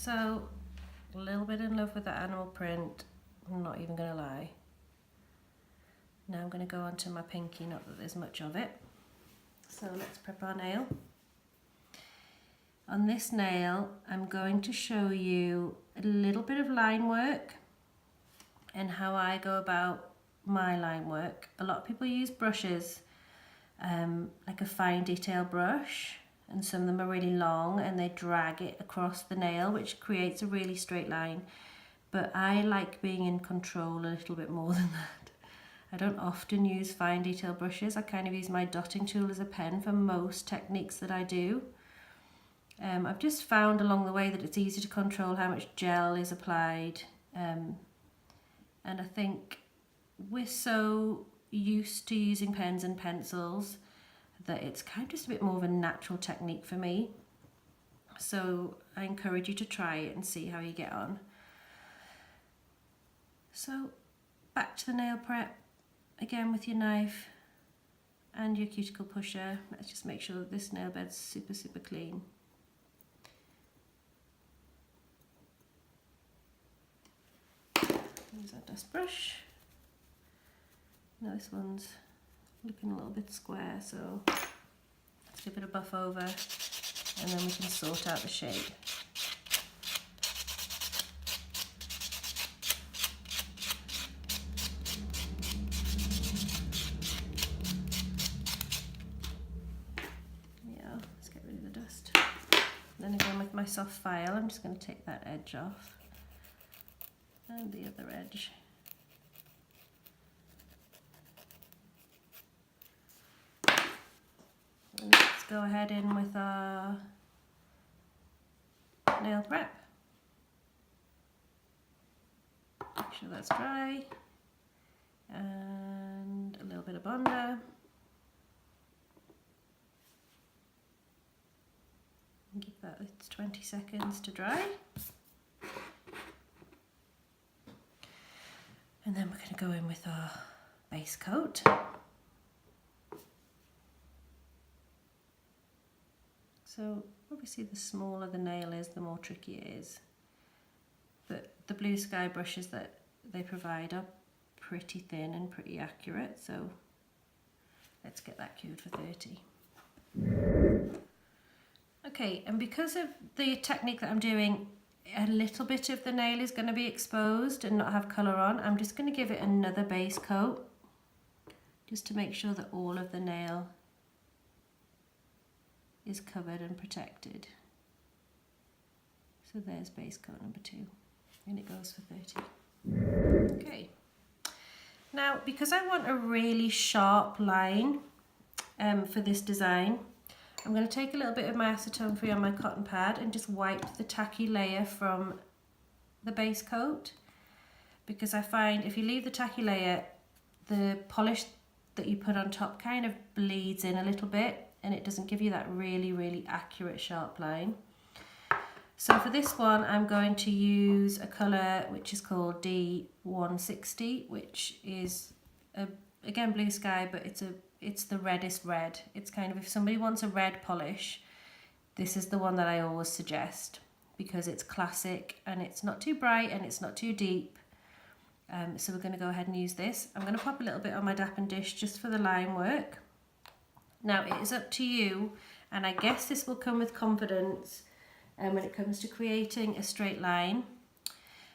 So, a little bit in love with that animal print, I'm not even going to lie. Now I'm going to go on to my pinky, not that there's much of it. So let's prep our nail. On this nail, I'm going to show you a little bit of line work and how I go about my line work. A lot of people use brushes, like a fine detail brush, and some of them are really long and they drag it across the nail, which creates a really straight line. But I like being in control a little bit more than that. I don't often use fine detail brushes. I kind of use my dotting tool as a pen for most techniques that I do. I've just found along the way that it's easy to control how much gel is applied, and I think we're so used to using pens and pencils that it's kind of just a bit more of a natural technique for me. So I encourage you to try it and see how you get on. So back to the nail prep, again with your knife and your cuticle pusher. Let's just make sure that this nail bed's super clean. Use our dust brush. Now this one's looking a little bit square, so let's give it a buff over and then we can sort out the shape. Yeah, let's get rid of the dust. Then again with my soft file, I'm just going to take that edge off and the other edge. And let's go ahead in with our nail prep. Make sure that's dry. And a little bit of Bonder. And give that its 20 seconds to dry. And then we're going to go in with our base coat. So obviously the smaller the nail is, the more tricky it is. But the blue sky brushes that they provide are pretty thin and pretty accurate, so let's get that cued for 30. Okay, and because of the technique that I'm doing, a little bit of the nail is going to be exposed and not have colour on. I'm just going to give it another base coat just to make sure that all of the nail is covered and protected. So there's base coat number 2 and it goes for 30. Okay, now because I want a really sharp line for this design, I'm going to take a little bit of my acetone free on my cotton pad and just wipe the tacky layer from the base coat, because I find if you leave the tacky layer, the polish that you put on top kind of bleeds in a little bit and it doesn't give you that really accurate sharp line. So for this one I'm going to use a colour which is called D160, which is again blue sky, but it's the reddest red. It's kind of, if somebody wants a red polish, this is the one that I always suggest, because it's classic and it's not too bright and it's not too deep. So we're going to go ahead and use this. I'm going to pop a little bit on my dappen dish just for the line work. Now it is up to you, and I guess this will come with confidence when it comes to creating a straight line.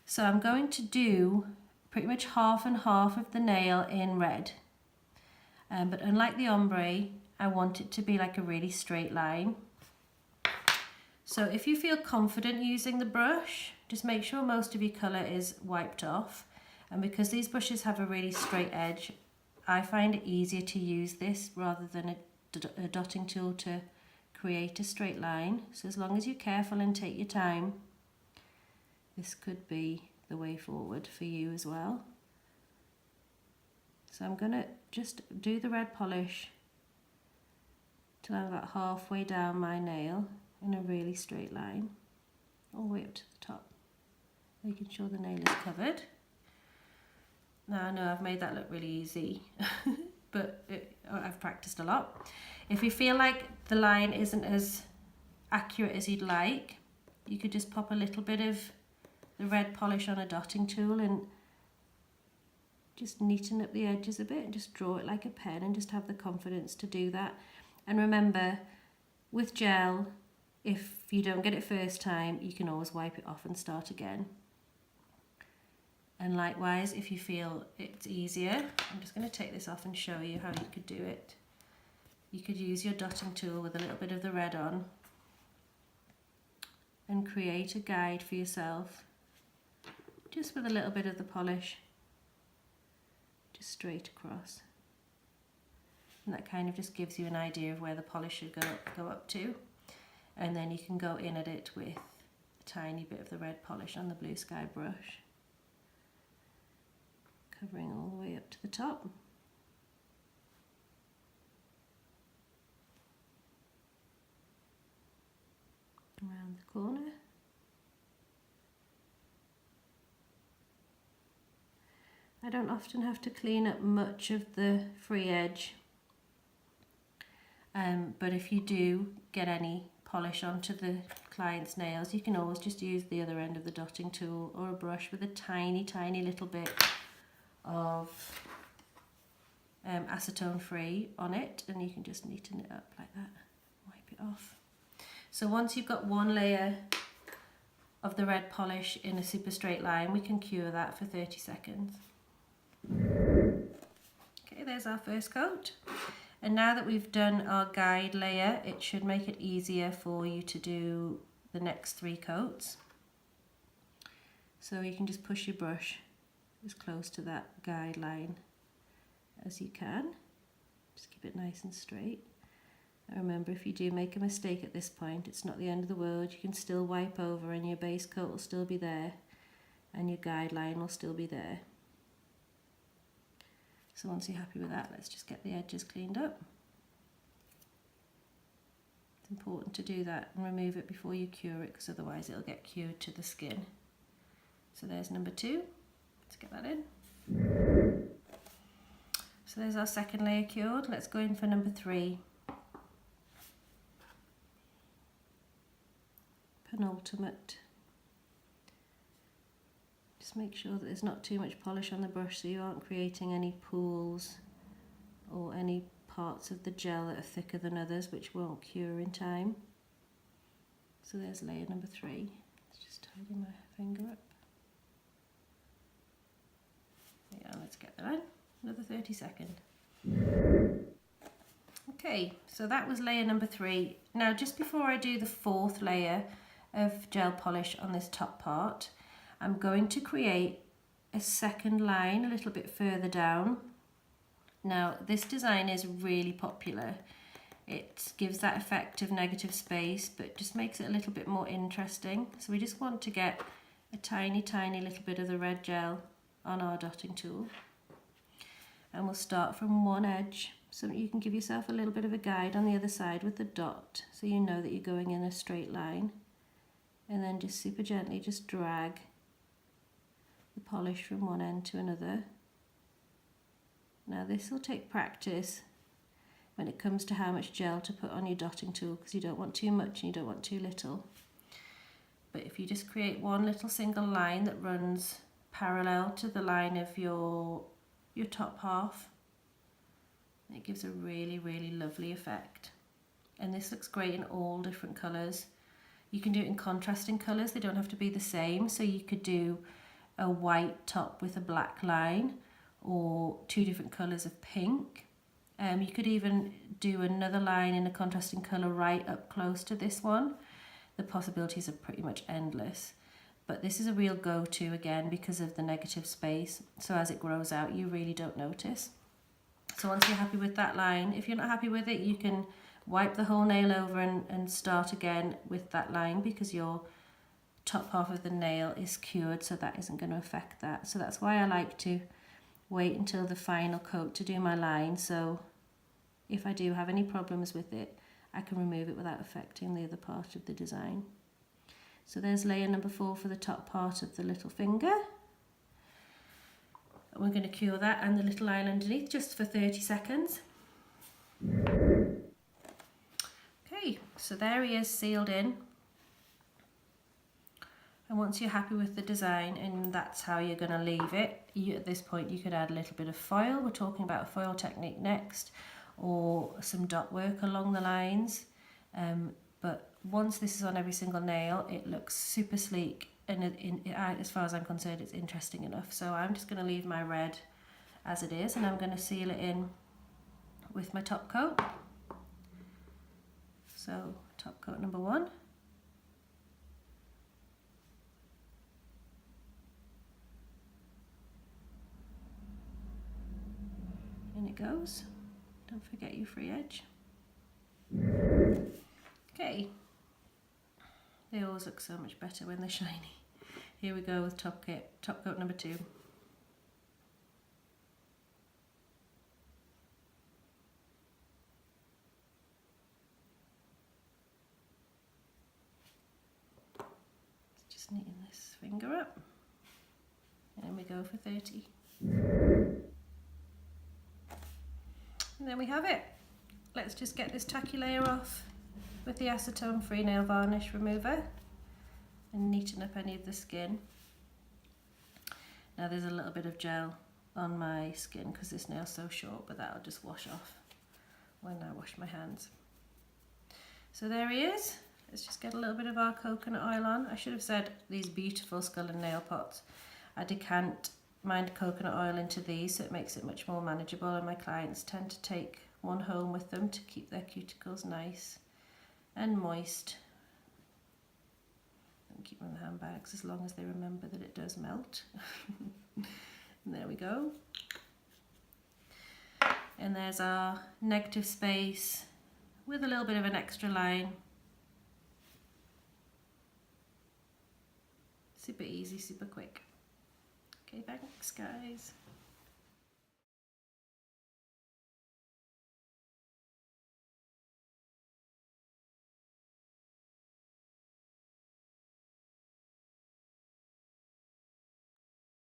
So I'm going to do pretty much half and half of the nail in red. But unlike the ombre, I want it to be like a really straight line. So if you feel confident using the brush, just make sure most of your colour is wiped off. And because these brushes have a really straight edge, I find it easier to use this rather than a dotting tool to create a straight line. So as long as you're careful and take your time, this could be the way forward for you as well. So I'm going to just do the red polish till I'm about halfway down my nail in a really straight line, all the way up to the top, making sure the nail is covered. Now I know I've made that look really easy, but I've practiced a lot. If you feel like the line isn't as accurate as you'd like, you could just pop a little bit of the red polish on a dotting tool and just neaten up the edges a bit and just draw it like a pen and just have the confidence to do that. And remember, with gel, if you don't get it first time, you can always wipe it off and start again. And likewise, if you feel it's easier, I'm just going to take this off and show you how you could do it. You could use your dotting tool with a little bit of the red on and create a guide for yourself, just with a little bit of the polish, just straight across. And that kind of just gives you an idea of where the polish should go up to. And then you can go in at it with a tiny bit of the red polish on the blue sky brush, covering all the way up to the top. Around the corner. I don't often have to clean up much of the free edge, but if you do get any polish onto the client's nails, you can always just use the other end of the dotting tool or a brush with a tiny little bit of acetone free on it, and you can just neaten it up like that, wipe it off. So once you've got one layer of the red polish in a super straight line, we can cure that for 30 seconds. Okay, there's our first coat. And now that we've done our guide layer, it should make it easier for you to do the next 3 coats. So you can just push your brush as close to that guide line as you can. Just keep it nice and straight. And remember, if you do make a mistake at this point, it's not the end of the world. You can still wipe over and your base coat will still be there and your guide line will still be there. So once you're happy with that, let's just get the edges cleaned up. It's important to do that and remove it before you cure it, because otherwise it'll get cured to the skin. So there's number 2. Let's get that in. So there's our second layer cured. Let's go in for number 3. Penultimate. Just make sure that there's not too much polish on the brush so you aren't creating any pools or any parts of the gel that are thicker than others, which won't cure in time. So there's layer number 3. Let's just tidy my finger up. Yeah, let's get that in. Another 30 seconds. Okay, so that was layer number 3. Now just before I do the 4th layer of gel polish on this top part, I'm going to create a second line a little bit further down. Now this design is really popular. It gives that effect of negative space but just makes it a little bit more interesting. So we just want to get a tiny little bit of the red gel on our dotting tool, and we'll start from one edge so that you can give yourself a little bit of a guide on the other side with the dot so you know that you're going in a straight line, and then just super gently just drag the polish from one end to another. Now this will take practice when it comes to how much gel to put on your dotting tool, because you don't want too much and you don't want too little. But if you just create one little single line that runs parallel to the line of your top half, it gives a really lovely effect. And this looks great in all different colours. You can do it in contrasting colours, they don't have to be the same. So you could do a white top with a black line, or 2 different colours of pink. You could even do another line in a contrasting colour right up close to this one. The possibilities are pretty much endless. But this is a real go-to again because of the negative space. So as it grows out, you really don't notice. So once you're happy with that line, if you're not happy with it, you can wipe the whole nail over and start again with that line, because your top half of the nail is cured, so that isn't going to affect that. So that's why I like to wait until the final coat to do my line, so if I do have any problems with it, I can remove it without affecting the other part of the design. So there's layer number 4 for the top part of the little finger. And we're going to cure that and the little line underneath just for 30 seconds. Okay, so there he is sealed in. And once you're happy with the design and that's how you're going to leave it, at this point you could add a little bit of foil. We're talking about a foil technique next, or some dot work along the lines. But once this is on every single nail, it looks super sleek, and as far as I'm concerned, it's interesting enough. So I'm just going to leave my red as it is, and I'm going to seal it in with my top coat. So top coat number 1. In it goes. Don't forget your free edge. Okay. They always look so much better when they're shiny. Here we go with top coat number 2. Just neaten this finger up. And we go for 30. And then we have it. Let's just get this tacky layer off with the acetone free nail varnish remover and neaten up any of the skin. Now there's a little bit of gel on my skin because this nail's so short, but that'll just wash off when I wash my hands. So there he is. Let's just get a little bit of our coconut oil on. I should have said these beautiful Skullen nail pots. I decant my coconut oil into these so it makes it much more manageable, and my clients tend to take one home with them to keep their cuticles nice and moist. And keep them in the handbags as long as they remember that it does melt. And there we go. And there's our negative space with a little bit of an extra line. Super easy, super quick. Okay, thanks guys.